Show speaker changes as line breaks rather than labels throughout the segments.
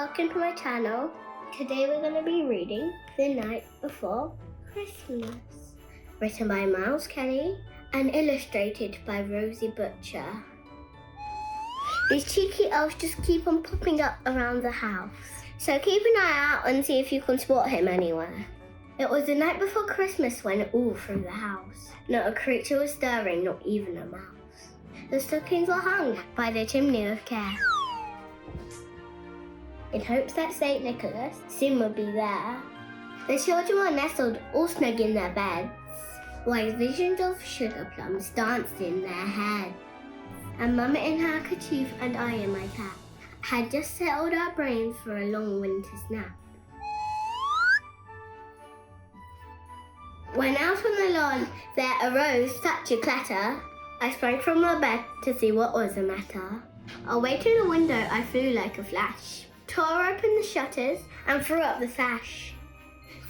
welcome to my channel. Today we're going to be reading The Night Before Christmas, written by Miles Kelly and illustrated by Rosie Butcher. These cheeky elves just keep on popping up around the house, so keep an eye out and see if you can spot him anywhere. It was the night before Christmas when all through the house, not a creature was stirring, not even a mouse. The stockings were hung by the chimney with care, in hopes that St. Nicholas soon would be there. The children were nestled all snug in their beds, while visions of sugar plums danced in their heads. And Mama in her kerchief and I in my cap had just settled our brains for a long winter's nap. When out on the lawn there arose such a clatter, I sprang from my bed to see what was the matter. Away to the window I flew like a flash, tore open the shutters and threw up the sash.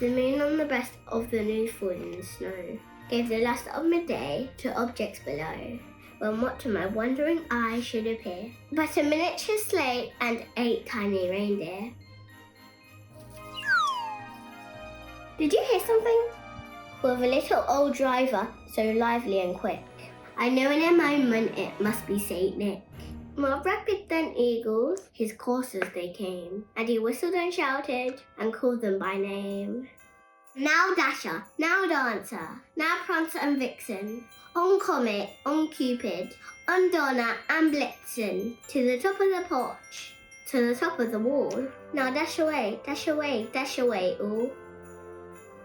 The moon on the breast of the new fallen snow gave the lustre of midday to objects below, when what to my wondering eye should appear but a miniature sleigh and 8 tiny reindeer. Did you hear something? With a little old driver so lively and quick, I knew in a moment it must be Saint Nick. More rapid than eagles, his coursers they came, and he whistled and shouted, and called them by name. Now Dasher, now Dancer, now Prancer and Vixen, on Comet, on Cupid, on Donner and Blitzen, to the top of the porch, to the top of the wall. Now dash away, dash away, dash away all.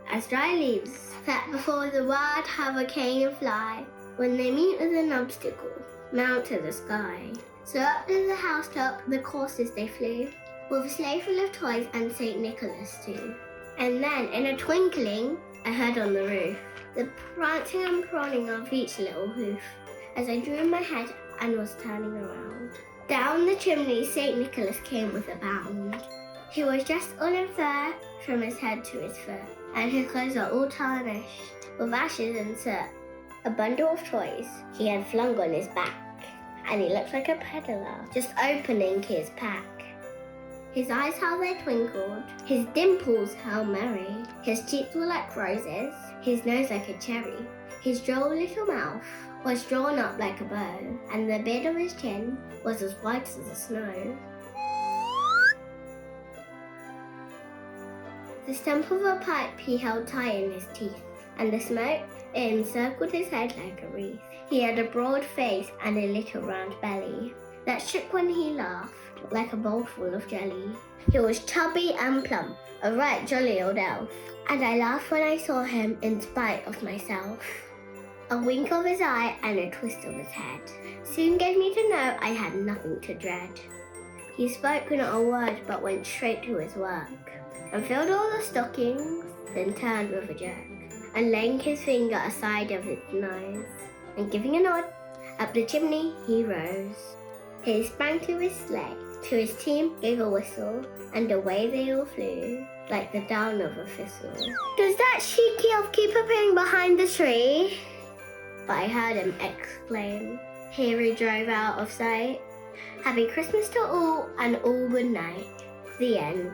As dry leaves that before the wild hurricane fly, when they meet with an obstacle, mount to the sky. So up to the housetop the coursers they flew, with a sleigh full of toys and St. Nicholas too. And then in a twinkling I heard on the roof the prancing and prodding of each little hoof, as I drew my head and was turning around. Down the chimney St. Nicholas came with a bound. He was dressed all in fur from his head to his foot, and his clothes were all tarnished with ashes and soot. A bundle of toys he had flung on his back, and he looked like a peddler just opening his pack. His eyes how they twinkled, his dimples how merry, his cheeks were like roses, his nose like a cherry, his droll little mouth was drawn up like a bow, and the beard of his chin was as white as the snow. The stump of a pipe he held tight in his teeth, and the smoke it encircled his head like a wreath. He had a broad face and a little round belly that shook when he laughed like a bowl full of jelly. He was chubby and plump, a right jolly old elf, and I laughed when I saw him in spite of myself. A wink of his eye and a twist of his head soon gave me to know I had nothing to dread. He spoke not a word but went straight to his work, and filled all the stockings, then turned with a jerk, and laying his finger aside of his nose, and giving a nod, up the chimney he rose. He sprang to his sleigh, to his team gave a whistle, and away they all flew, like the down of a thistle. Does that cheeky elf keep appearing behind the tree? But I heard him exclaim. Here he drove out of sight. Happy Christmas to all, and all good night. The end.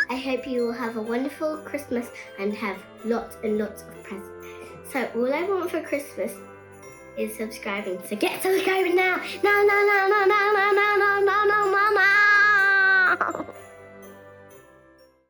I hope you will have a wonderful Christmas and have lots and lots of presents. So all I want for Christmas is subscribing. So get subscribing now. Now.